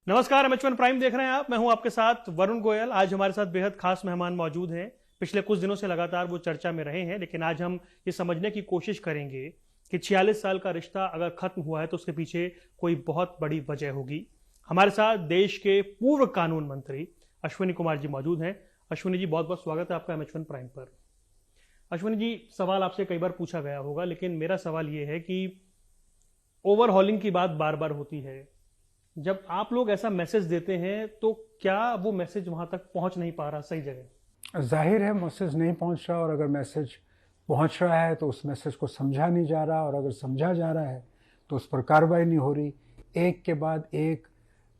नमस्कार, M prime देख रहे हैं आप। मैं हूं आपके साथ वरुण गोयल। आज हमारे साथ बेहद खास मेहमान मौजूद हैं। पिछले कुछ दिनों से लगातार वो चर्चा में रहे हैं, लेकिन आज हम ये समझने की कोशिश करेंगे कि 46 साल का रिश्ता अगर खत्म हुआ है तो उसके पीछे कोई बहुत बड़ी वजह होगी। हमारे साथ देश के पूर्व कानून मंत्री अश्विनी कुमार जी मौजूद हैं। अश्विनी जी, बहुत बहुत स्वागत है आपका एम प्राइम पर। अश्विनी जी, सवाल आपसे कई बार पूछा गया होगा, लेकिन मेरा सवाल ये है कि ओवरहॉलिंग की बात बार बार होती है। जब आप लोग ऐसा मैसेज देते हैं तो क्या वो मैसेज वहां तक पहुंच नहीं पा रहा सही जगह? जाहिर है मैसेज नहीं पहुंच रहा, और अगर मैसेज पहुंच रहा है तो उस मैसेज को समझा नहीं जा रहा, और अगर समझा जा रहा है तो उस पर कार्रवाई नहीं हो रही। एक के बाद एक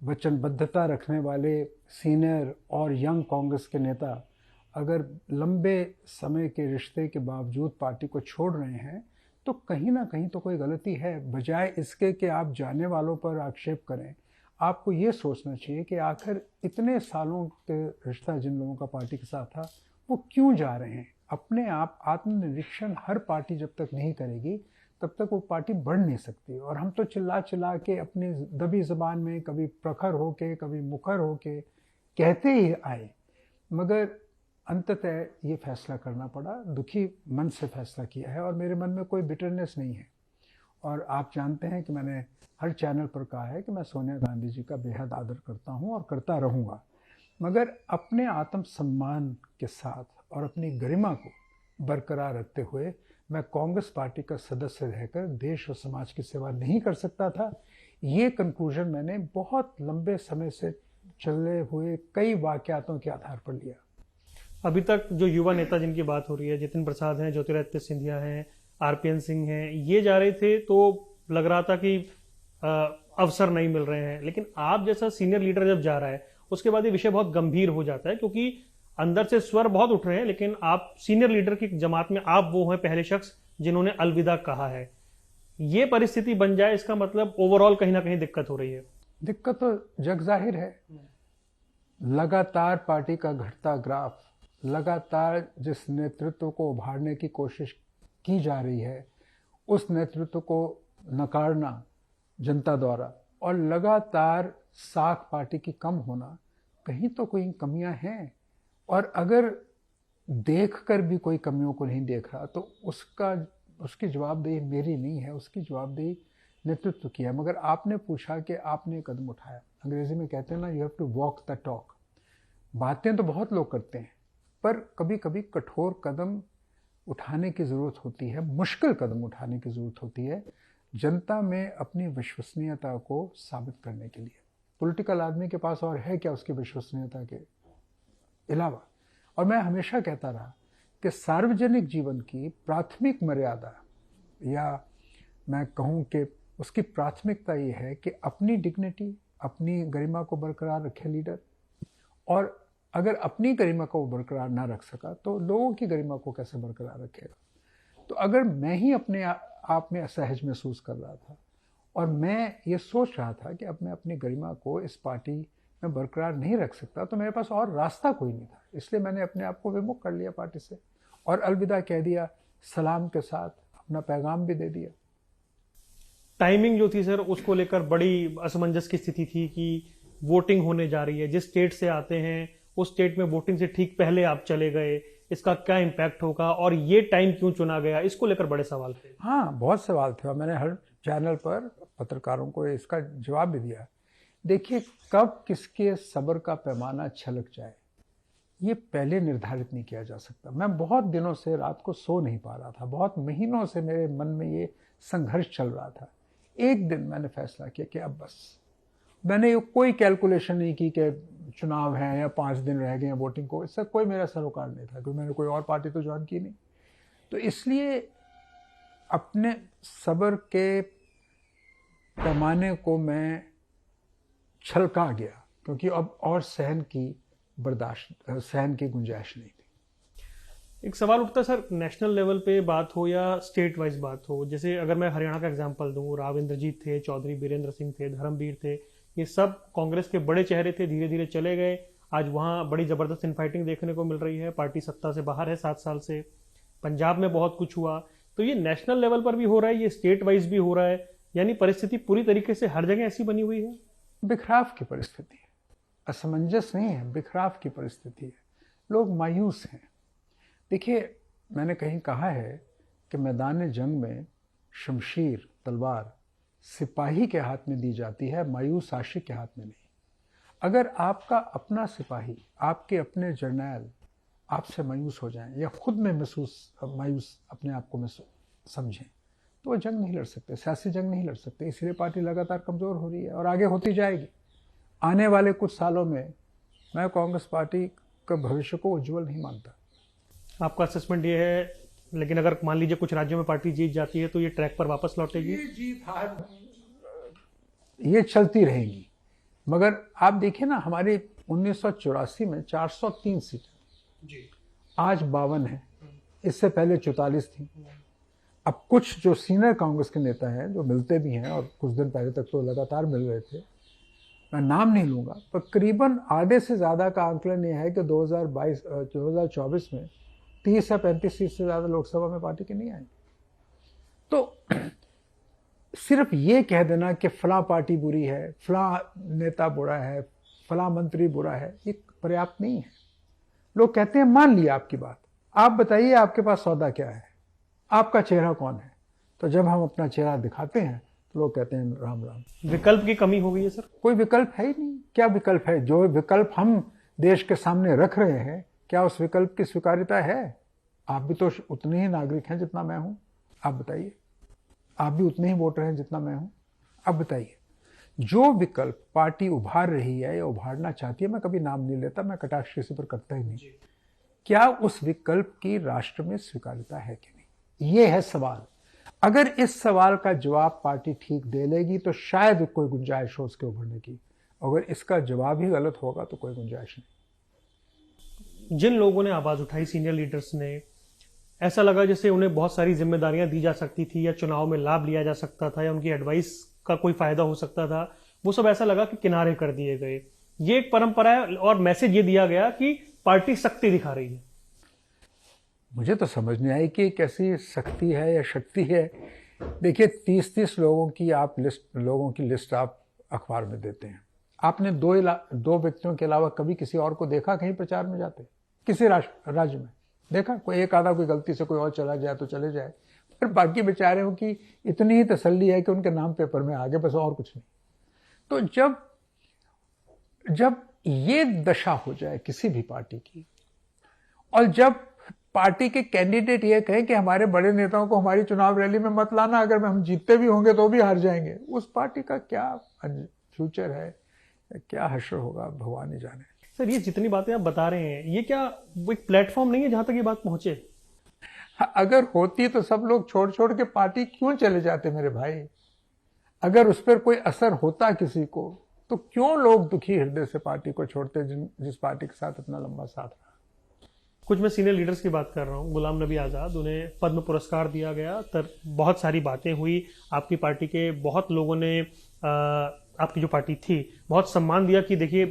वचनबद्धता रखने वाले सीनियर और यंग कांग्रेस के नेता अगर लंबे समय के रिश्ते के बावजूद पार्टी को छोड़ रहे हैं तो कहीं ना कहीं तो कोई गलती है। बजाय इसके कि आप जाने वालों पर आक्षेप करें, आपको ये सोचना चाहिए कि आखिर इतने सालों के रिश्ता जिन लोगों का पार्टी के साथ था वो क्यों जा रहे हैं। अपने आप आत्मनिरीक्षण हर पार्टी जब तक नहीं करेगी तब तक वो पार्टी बढ़ नहीं सकती। और हम तो चिल्ला चिल्ला के अपनी दबी ज़बान में कभी प्रखर होके कभी मुखर होके कहते ही आए, मगर अंततः ये फैसला करना पड़ा। दुखी मन से फैसला किया है और मेरे मन में कोई बिटरनेस नहीं है। और आप जानते हैं कि मैंने हर चैनल पर कहा है कि मैं सोनिया गांधी जी का बेहद आदर करता हूं और करता रहूंगा, मगर अपने आत्मसम्मान के साथ और अपनी गरिमा को बरकरार रखते हुए मैं कांग्रेस पार्टी का सदस्य रहकर देश और समाज की सेवा नहीं कर सकता था। ये कंक्लूजन मैंने बहुत लंबे समय से चले हुए कई वाकयातों के आधार पर लिया। अभी तक जो युवा नेता जिनकी बात हो रही है, जितिन प्रसाद हैं, ज्योतिरादित्य सिंधिया हैं, आरपीएन सिंह हैं, ये जा रहे थे तो लग रहा था कि अवसर नहीं मिल रहे हैं। लेकिन आप जैसा सीनियर लीडर जब जा रहा है उसके बाद ये विषय बहुत गंभीर हो जाता है, क्योंकि अंदर से स्वर बहुत उठ रहे हैं, लेकिन आप सीनियर लीडर की जमात में आप वो हैं पहले शख्स जिन्होंने अलविदा कहा है। ये परिस्थिति बन जाए, इसका मतलब ओवरऑल कहीं ना कहीं दिक्कत हो रही है। दिक्कत तो जग जाहिर है। लगातार पार्टी का घटता ग्राफ, लगातार जिस नेतृत्व को उभारने की कोशिश की जा रही है उस नेतृत्व को नकारना जनता द्वारा, और लगातार साख पार्टी की कम होना, कहीं तो कोई कमियां हैं। और अगर देखकर भी कोई कमियों को नहीं देख रहा तो उसकी जवाबदेही मेरी नहीं है, उसकी जवाबदेही नेतृत्व की है। मगर आपने पूछा कि आपने कदम उठाया। अंग्रेजी में कहते हैं ना, you have to walk the talk. बातें तो बहुत लोग करते हैं, पर कभी कभी कठोर कदम उठाने की ज़रूरत होती है, मुश्किल कदम उठाने की ज़रूरत होती है जनता में अपनी विश्वसनीयता को साबित करने के लिए। पॉलिटिकल आदमी के पास और है क्या उसकी विश्वसनीयता के अलावा? और मैं हमेशा कहता रहा कि सार्वजनिक जीवन की प्राथमिक मर्यादा, या मैं कहूँ कि उसकी प्राथमिकता ये है कि अपनी डिग्निटी, अपनी गरिमा को बरकरार रखे लीडर। और अगर अपनी गरिमा को बरकरार ना रख सका तो लोगों की गरिमा को कैसे बरकरार रखेगा? तो अगर मैं ही अपने आप में असहज महसूस कर रहा था और मैं ये सोच रहा था कि अब मैं अपनी गरिमा को इस पार्टी में बरकरार नहीं रख सकता, तो मेरे पास और रास्ता कोई नहीं था। इसलिए मैंने अपने आप को विमुख कर लिया पार्टी से और अलविदा कह दिया, सलाम के साथ अपना पैगाम भी दे दिया। टाइमिंग जो थी सर, उसको लेकर बड़ी असमंजस की स्थिति थी कि वोटिंग होने जा रही है, जिस स्टेट से आते हैं उस स्टेट में वोटिंग से ठीक पहले आप चले गए, इसका क्या इम्पैक्ट होगा और ये टाइम क्यों चुना गया, इसको लेकर बड़े सवाल थे। हाँ, बहुत सवाल थे और मैंने हर चैनल पर पत्रकारों को इसका जवाब भी दिया। देखिए, कब किसके सब्र का पैमाना छलक जाए ये पहले निर्धारित नहीं किया जा सकता। मैं बहुत दिनों से रात को सो नहीं पा रहा था, बहुत महीनों से मेरे मन में ये संघर्ष चल रहा था। एक दिन मैंने फैसला किया कि अब बस। मैंने ये कोई कैलकुलेशन नहीं की कि चुनाव है या 5 दिन रह गए हैं वोटिंग को, इससे कोई मेरा सरोकार नहीं था, क्योंकि मैंने कोई और पार्टी तो ज्वाइन की नहीं। तो इसलिए अपने सब्र के पैमाने को मैं छलका गया, क्योंकि अब और सहन की गुंजाइश नहीं थी। एक सवाल उठता है सर, नेशनल लेवल पे बात हो या स्टेट वाइज बात हो, जैसे अगर मैं हरियाणा का एग्जांपल दूं, राव इंद्रजीत थे, चौधरी बीरेंद्र सिंह थे, धर्मवीर थे, ये सब कांग्रेस के बड़े चेहरे थे, धीरे धीरे चले गए। आज वहां बड़ी जबरदस्त इनफाइटिंग देखने को मिल रही है, पार्टी सत्ता से बाहर है 7 साल से। पंजाब में बहुत कुछ हुआ, तो ये नेशनल लेवल पर भी हो रहा है, ये स्टेट वाइज भी हो रहा है, यानी परिस्थिति पूरी तरीके से हर जगह ऐसी बनी हुई है। बिखराव की परिस्थिति है, असमंजस नहीं है, बिखराव की परिस्थिति है, लोग मायूस हैं। देखिए, मैंने कहीं कहा है कि मैदान जंग में शमशीर तलवार सिपाही के हाथ में दी जाती है, मायूस आशिक के हाथ में नहीं। अगर आपका अपना सिपाही, आपके अपने जर्नैल आपसे मायूस हो जाएं या खुद में मायूस अपने आप को समझें, तो वो जंग नहीं लड़ सकते, सियासी जंग नहीं लड़ सकते। इसलिए पार्टी लगातार कमज़ोर हो रही है और आगे होती जाएगी। आने वाले कुछ सालों में मैं कांग्रेस पार्टी का भविष्य को उज्जवल नहीं मानता। आपका असेसमेंट ये है, लेकिन अगर मान लीजिए कुछ राज्यों में पार्टी जीत जाती है तो ये ट्रैक पर वापस लौटेगी? ये जीत हार ये चलती रहेगी। मगर आप देखिए ना, हमारी 1984 में 403 सीटें, आज 52 है, इससे पहले 44 थी। अब कुछ जो सीनियर कांग्रेस के नेता हैं, जो मिलते भी हैं और कुछ दिन पहले तक तो लगातार मिल रहे थे, मैं नाम नहीं लूंगा, पर करीबन आधे से ज़्यादा का आंकलन यह है कि 2024 में 30 या 35 सीट से ज़्यादा लोकसभा में पार्टी के नहीं आएंगे। तो सिर्फ ये कह देना कि फलां पार्टी बुरी है, फलां नेता बुरा है, फलां मंत्री बुरा है, ये पर्याप्त नहीं है। लोग कहते हैं मान लिया आपकी बात, आप बताइए आपके पास सौदा क्या है, आपका चेहरा कौन है। तो जब हम अपना चेहरा दिखाते हैं तो लोग कहते हैं राम राम। विकल्प की कमी हो गई है सर? कोई विकल्प है ही नहीं। क्या विकल्प है? जो विकल्प हम देश के सामने रख रहे हैं, क्या उस विकल्प की स्वीकार्यता है? आप भी तो उतने ही नागरिक हैं जितना मैं हूं। आप बताइए, आप भी उतने ही वोटर हैं जितना मैं हूं। अब बताइए, जो विकल्प पार्टी उभार रही है या उभारना चाहती है, मैं कभी नाम नहीं लेता, मैं कटाक्ष किसी पर करता ही नहीं, क्या उस विकल्प की राष्ट्र में स्वीकार्यता है कि नहीं, ये है सवाल। अगर इस सवाल का जवाब पार्टी ठीक दे लेगी तो शायद कोई गुंजाइश हो उसके उभरने की। अगर इसका जवाब ही गलत होगा तो कोई गुंजाइश नहीं। जिन लोगों ने आवाज उठाई, सीनियर लीडर्स ने, ऐसा लगा जैसे उन्हें बहुत सारी जिम्मेदारियां दी जा सकती थी या चुनाव में लाभ लिया जा सकता था या उनकी एडवाइस का कोई फायदा हो सकता था, वो सब ऐसा लगा कि किनारे कर दिए गए। ये एक परंपरा है और मैसेज ये दिया गया कि पार्टी शक्ति दिखा रही है। मुझे तो समझ नहीं आई कि कैसी शक्ति है या शक्ति है। देखिए, 30-30 लोगों की लिस्ट आप अखबार में देते हैं। आपने दो व्यक्तियों के अलावा कभी किसी और को देखा कहीं प्रचार में जाते? किसी राज्य में देखा? कोई एक आधा कोई गलती से कोई और चला जाए तो चले जाए, पर बाकी बेचारों की इतनी ही तसल्ली है कि उनके नाम पेपर में आगे, बस और कुछ नहीं। तो जब ये दशा हो जाए किसी भी पार्टी की, और जब पार्टी के कैंडिडेट ये कहें कि हमारे बड़े नेताओं को हमारी चुनाव रैली में मत लाना, अगर हम जीतते भी होंगे तो भी हार जाएंगे, उस पार्टी का क्या फ्यूचर है, क्या हश्र होगा, भगवान ही जाने। सर, ये जितनी बातें आप बता रहे हैं, ये क्या एक प्लेटफॉर्म नहीं है जहां तक ये बात पहुंचे? अगर होती तो सब लोग छोड़ छोड़ के पार्टी क्यों चले जाते मेरे भाई? अगर उस पर कोई असर होता किसी को, तो क्यों लोग दुखी हृदय से पार्टी को छोड़ते, जिस पार्टी के साथ इतना लंबा साथ रहा। कुछ मैं सीनियर लीडर्स की बात कर रहा हूँ। गुलाम नबी आज़ाद, उन्हें पद्म पुरस्कार दिया गया, तब बहुत सारी बातें हुई। आपकी पार्टी के बहुत लोगों ने आपकी जो पार्टी थी बहुत सम्मान दिया कि देखिए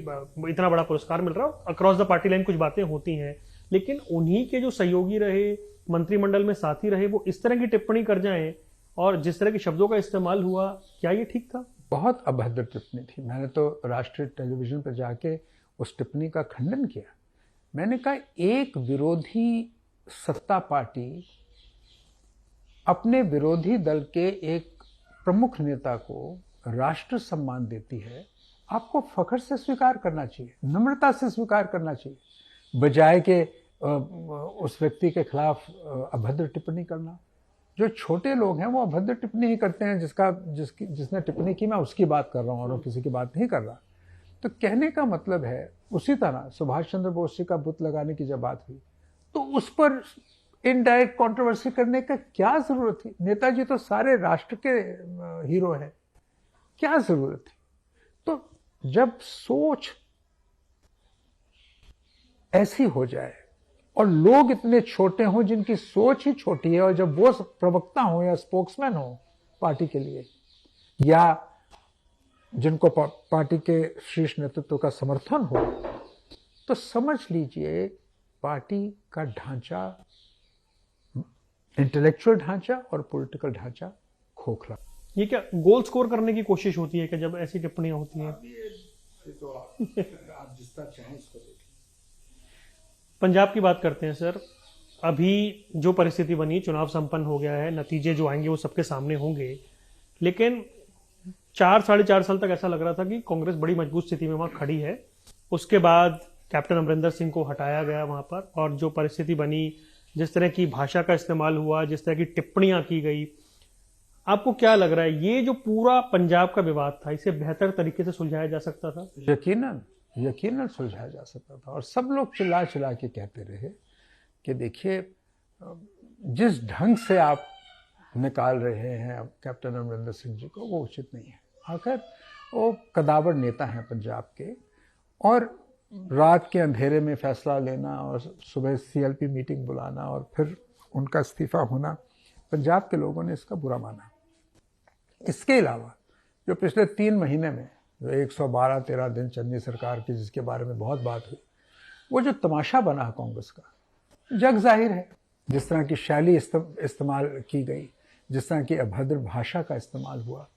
इतना बड़ा पुरस्कार मिल रहा है, अक्रॉस द पार्टी लाइन कुछ बातें होती हैं। लेकिन उन्हीं के जो सहयोगी रहे, मंत्रिमंडल में साथी रहे, वो इस तरह की टिप्पणी कर जाएं और जिस तरह के शब्दों का इस्तेमाल हुआ, क्या ये ठीक था? बहुत अभद्र टिप्पणी थी। मैंने तो राष्ट्रीय टेलीविजन पर जाके उस टिप्पणी का खंडन किया। मैंने कहा, एक विरोधी सत्ता पार्टी अपने विरोधी दल के एक प्रमुख नेता को राष्ट्र सम्मान देती है, आपको फख्र से स्वीकार करना चाहिए, नम्रता से स्वीकार करना चाहिए, बजाय के उस व्यक्ति के खिलाफ अभद्र टिप्पणी करना। जो छोटे लोग हैं वो अभद्र टिप्पणी ही करते हैं। जिसने टिप्पणी की, मैं उसकी बात कर रहा हूँ और किसी की बात नहीं कर रहा। तो कहने का मतलब है, उसी तरह सुभाष चंद्र बोस जी का बुत लगाने की जब बात हुई तो उस पर इनडायरेक्ट कंट्रोवर्सी करने का क्या जरूरत थी? नेताजी तो सारे राष्ट्र के हीरो हैं, क्या जरूरत थी? तो जब सोच ऐसी हो जाए और लोग इतने छोटे हों जिनकी सोच ही छोटी है, और जब वो प्रवक्ता हो या स्पोक्समैन हो पार्टी के लिए, या जिनको पार्टी के शीर्ष नेतृत्व का समर्थन हो, तो समझ लीजिए पार्टी का ढांचा, इंटेलेक्चुअल ढांचा और पॉलिटिकल ढांचा खोखला। ये क्या गोल स्कोर करने की कोशिश होती है क्या जब ऐसी टिप्पणियां होती हैं? ये तो आप जिस तरह चाहें इसको देखिए। पंजाब की बात करते हैं सर। अभी जो परिस्थिति बनी, चुनाव संपन्न हो गया है, नतीजे जो आएंगे वो सबके सामने होंगे, लेकिन 4 साढ़े 4 साल तक ऐसा लग रहा था कि कांग्रेस बड़ी मजबूत स्थिति में वहां खड़ी है। उसके बाद कैप्टन अमरिंदर सिंह को हटाया गया वहां पर, और जो परिस्थिति बनी, जिस तरह की भाषा का इस्तेमाल हुआ, जिस तरह की टिप्पणियां की गई, आपको क्या लग रहा है ये जो पूरा पंजाब का विवाद था, इसे बेहतर तरीके से सुलझाया जा सकता था? यकीनन यकीनन सुलझाया जा सकता था। और सब लोग चिल्ला चिल्ला के कहते रहे कि देखिए, जिस ढंग से आप निकाल रहे हैं कैप्टन अमरिंदर सिंह जी को, वो उचित नहीं है। आखिर वो कदावर नेता हैं पंजाब के, और रात के अंधेरे में फैसला लेना और सुबह सीएलपी मीटिंग बुलाना और फिर उनका इस्तीफा होना, पंजाब के लोगों ने इसका बुरा माना। इसके अलावा जो पिछले 3 महीने में जो 112-13 दिन चन्नी सरकार की, जिसके बारे में बहुत बात हुई, वो जो तमाशा बना है कांग्रेस का, जग जाहिर है। जिस तरह की शैली इस्तेमाल की गई, जिस तरह की अभद्र भाषा का इस्तेमाल हुआ,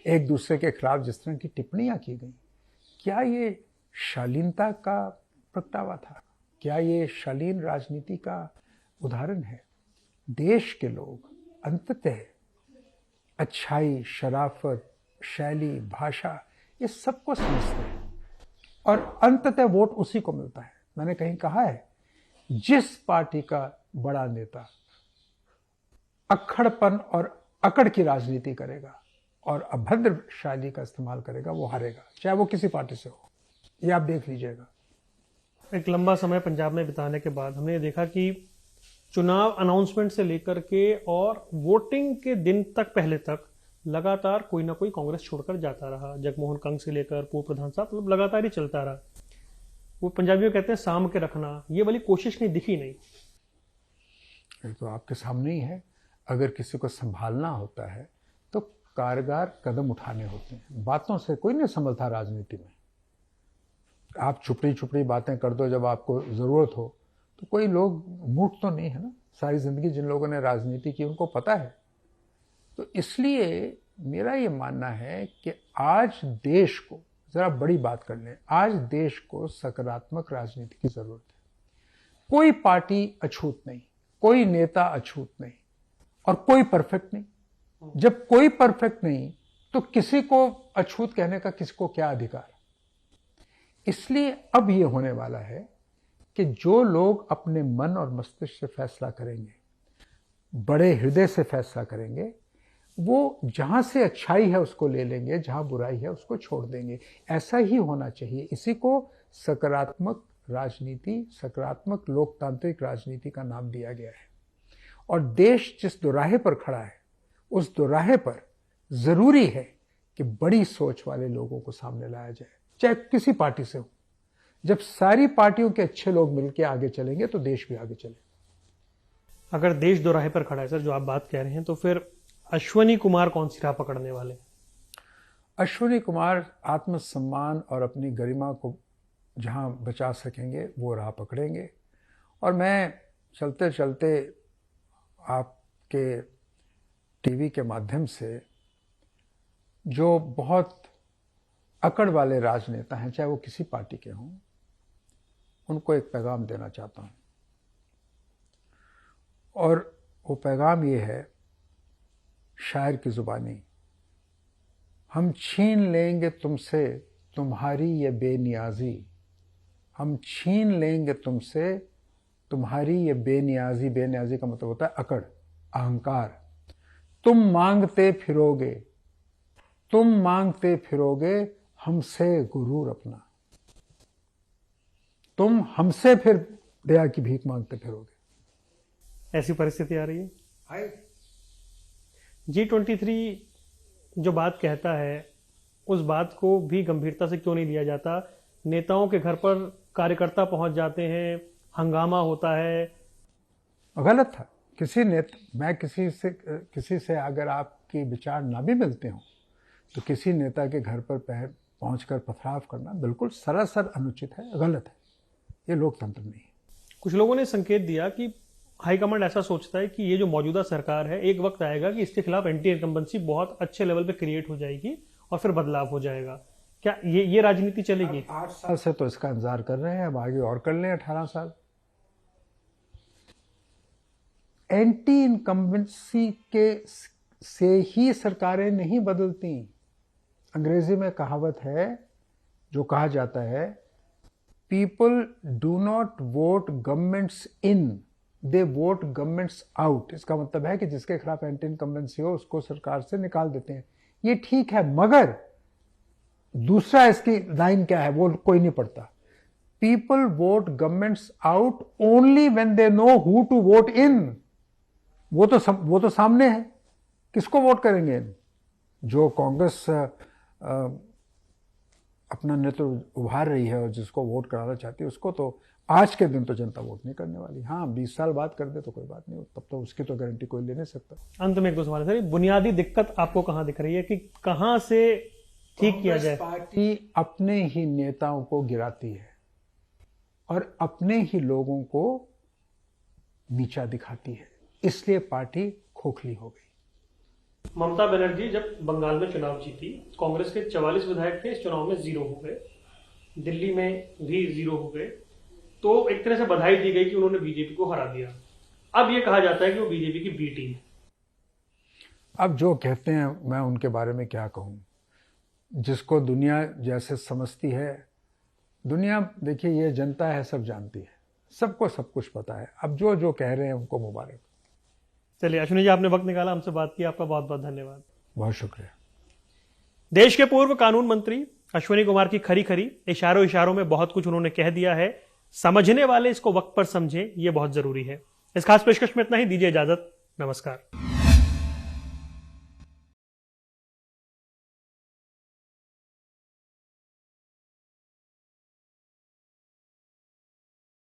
एक दूसरे के खिलाफ जिस तरह की टिप्पणियां की गई, क्या ये शालीनता का प्रगटावा था? क्या ये शालीन राजनीति का उदाहरण है? देश के लोग अंततः अच्छाई, शराफत, शैली, भाषा, ये सबको समझते हैं, और अंततः वोट उसी को मिलता है। मैंने कहीं कहा है, जिस पार्टी का बड़ा नेता अक्खड़पन और अकड़ की राजनीति करेगा और अभद्र शैली का इस्तेमाल करेगा, वो हारेगा, चाहे वो किसी पार्टी से हो। ये आप देख लीजिएगा। एक लंबा समय पंजाब में बिताने के बाद हमने देखा कि चुनाव अनाउंसमेंट से लेकर के और वोटिंग के दिन तक, पहले तक, लगातार कोई ना कोई कांग्रेस छोड़कर जाता रहा। जगमोहन कंग से लेकर पूर्व प्रधान साहब, मतलब लगातार ही चलता रहा। वो पंजाबियों कहते हैं साम के रखना, ये वाली कोशिश कहीं दिखी नहीं। ये तो आपके सामने ही है। अगर किसी को संभालना होता है तो कारगर कदम उठाने होते हैं। बातों से कोई नहीं संभलता राजनीति में। आप छुपड़ी छुपड़ी बातें कर दो जब आपको ज़रूरत हो, तो कोई लोग मूर्ख तो नहीं है ना। सारी ज़िंदगी जिन लोगों ने राजनीति की, उनको पता है। तो इसलिए मेरा ये मानना है कि आज देश को, ज़रा बड़ी बात कर लें, आज देश को सकारात्मक राजनीति की ज़रूरत है। कोई पार्टी अछूत नहीं, कोई नेता अछूत नहीं, और कोई परफेक्ट नहीं। जब कोई परफेक्ट नहीं, तो किसी को अछूत कहने का किसको क्या अधिकार? इसलिए अब ये होने वाला है कि जो लोग अपने मन और मस्तिष्क से फैसला करेंगे, बड़े हृदय से फैसला करेंगे, वो जहां से अच्छाई है उसको ले लेंगे, जहां बुराई है उसको छोड़ देंगे। ऐसा ही होना चाहिए। इसी को सकारात्मक राजनीति, सकारात्मक लोकतांत्रिक राजनीति का नाम दिया गया है। और देश जिस दोराहे पर खड़ा है, उस दोराहे पर जरूरी है कि बड़ी सोच वाले लोगों को सामने लाया जाए, चाहे किसी पार्टी से हो। जब सारी पार्टियों के अच्छे लोग मिलकर आगे चलेंगे तो देश भी आगे चलेगा। अगर देश दोराहे पर खड़ा है सर, जो आप बात कह रहे हैं, तो फिर अश्वनी कुमार कौन सी राह पकड़ने वाले? अश्वनी कुमार आत्मसम्मान और अपनी गरिमा को जहां बचा सकेंगे वो राह पकड़ेंगे। और मैं चलते चलते आपके टीवी के माध्यम से जो बहुत अकड़ वाले राजनेता हैं, चाहे वो किसी पार्टी के हों, उनको एक पैगाम देना चाहता हूं। और वो पैगाम ये है, शायर की जुबानी, हम छीन लेंगे तुमसे तुम्हारी ये बेनियाजी, हम छीन लेंगे तुमसे तुम्हारी ये बेनियाजी। बेनियाजी का मतलब होता है अकड़, अहंकार। तुम मांगते फिरोगे, तुम मांगते फिरोगे हमसे गुरूर अपना। तुम हमसे फिर दया की भीख मांगते फिरोगे। ऐसी परिस्थिति आ रही है। G23 जो बात कहता है, उस बात को भी गंभीरता से क्यों नहीं लिया जाता? नेताओं के घर पर कार्यकर्ता पहुंच जाते हैं, हंगामा होता है। गलत था। मैं किसी से अगर आपके विचार ना भी मिलते हों, तो किसी नेता के घर पर पहुंचकर पथराव करना बिल्कुल सरासर अनुचित है, गलत है। ये लोकतंत्र नहीं है। कुछ लोगों ने संकेत दिया कि हाईकमांड ऐसा सोचता है कि ये जो मौजूदा सरकार है, एक वक्त आएगा कि इसके खिलाफ एंटी इनकम्बेंसी बहुत अच्छे लेवल पे क्रिएट हो जाएगी और फिर बदलाव हो जाएगा। क्या ये राजनीति चलेगी? 8 साल से तो इसका इंतजार कर रहे हैं, अब आगे और कर लें 18 साल। एंटी इनकम्बेंसी के से ही सरकारें नहीं बदलती। अंग्रेजी में कहावत है, जो कहा जाता है, people do not vote governments in, they vote governments out. इसका मतलब है कि जिसके खिलाफ एंटी इनकम्बेंसी हो उसको सरकार से निकाल देते हैं। ये ठीक है, मगर दूसरा इसकी लाइन क्या है वो कोई नहीं पढ़ता। People vote governments out only when they know who to vote in. वो तो सामने है, किसको वोट करेंगे? जो कांग्रेस अपना नेतृत्व उभार रही है और जिसको वोट कराना चाहती है उसको तो आज के दिन तो जनता वोट नहीं करने वाली। हाँ, 20 साल बाद कर दे तो कोई बात नहीं, तब तो उसकी तो गारंटी कोई ले नहीं सकता। अंत में एक दो सवाल है सर, बुनियादी दिक्कत आपको कहां दिख रही है कि कहां से ठीक किया जाए? पार्टी अपने ही नेताओं को गिराती है और अपने ही लोगों को नीचा दिखाती है, इसलिए पार्टी खोखली हो गई। ममता बनर्जी जब बंगाल में चुनाव जीती, कांग्रेस के 44 विधायक थे, इस चुनाव में 0 हो गए, दिल्ली में भी 0 हो गए, तो एक तरह से बधाई दी गई कि उन्होंने बीजेपी को हरा दिया। अब ये कहा जाता है कि वो बीजेपी की बी टीम है। अब जो कहते हैं मैं उनके बारे में क्या कहूं, जिसको दुनिया जैसे समझती है, दुनिया देखिए ये जनता है, सब जानती है, सबको सब कुछ पता है। अब जो जो कह रहे हैं उनको मुबारक। चलिए अश्विनी जी, आपने वक्त निकाला, हमसे बात की, आपका बहुत बहुत धन्यवाद। बहुत शुक्रिया। देश के पूर्व कानून मंत्री अश्विनी कुमार की खरी खरी इशारों में बहुत कुछ उन्होंने कह दिया है। समझने वाले इसको वक्त पर समझें, यह बहुत जरूरी है। इस खास पेशकश में इतना ही, दीजिए इजाजत, नमस्कार।